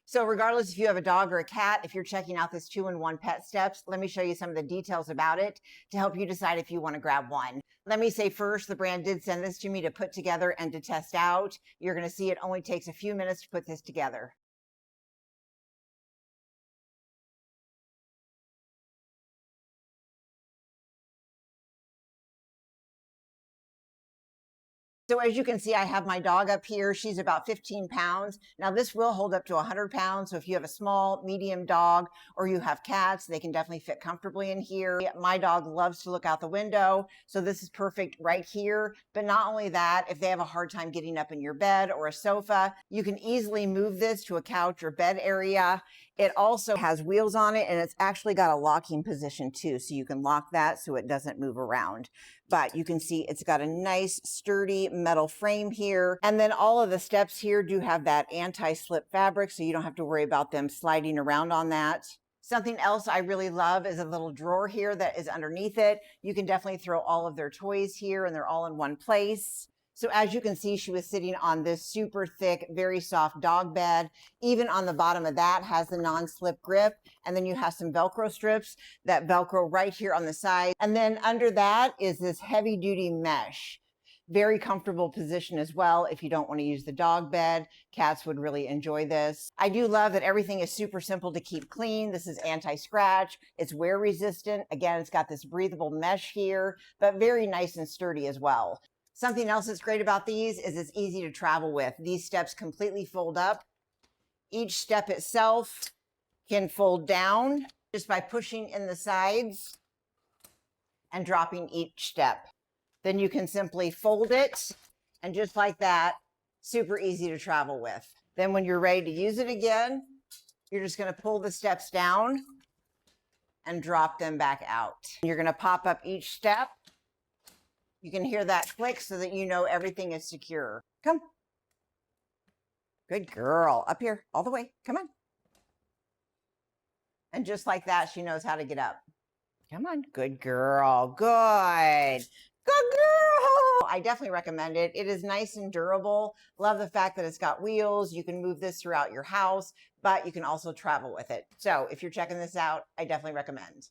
So regardless if you have a dog or a cat, if you're checking out this 2-in-1 pet steps, let me show you some of the details about it to help you decide if you want to grab one. Let me say first, the brand did send this to me to put together and to test out. You're going to see it only takes a few minutes to put this together. So as you can see, I have my dog up here. She's about 15 pounds. Now this will hold up to 100 pounds. So if you have a small, medium dog, or you have cats, they can definitely fit comfortably in here. My dog loves to look out the window. So this is perfect right here. But not only that, if they have a hard time getting up in your bed or a sofa, you can easily move this to a couch or bed area. It also has wheels on it, and it's actually got a locking position too. So you can lock that so it doesn't move around. But you can see it's got a nice sturdy metal frame here. And then all of the steps here do have that anti-slip fabric, so you don't have to worry about them sliding around on that. Something else I really love is a little drawer here that is underneath it. You can definitely throw all of their toys here and they're all in one place. So as you can see, she was sitting on this super thick, very soft dog bed. Even on the bottom of that has the non-slip grip. And then you have some Velcro strips that Velcro right here on the side. And then under that is this heavy duty mesh. Very comfortable position as well if you don't want to use the dog bed. Cats would really enjoy this. I do love that everything is super simple to keep clean. This is anti-scratch. It's wear resistant. Again, it's got this breathable mesh here, but very nice and sturdy as well. Something else that's great about these is it's easy to travel with. These steps completely fold up. Each step itself can fold down just by pushing in the sides and dropping each step. Then you can simply fold it, and just like that, super easy to travel with. Then when you're ready to use it again, you're just going to pull the steps down and drop them back out. You're going to pop up each step. You can hear that click so that you know everything is secure. Come. Good girl. Up here, all the way. Come on. And just like that, she knows how to get up. Come on. Good girl. Good. Good girl. I definitely recommend it. It is nice and durable. Love the fact that it's got wheels. You can move this throughout your house, but you can also travel with it. So if you're checking this out, I definitely recommend.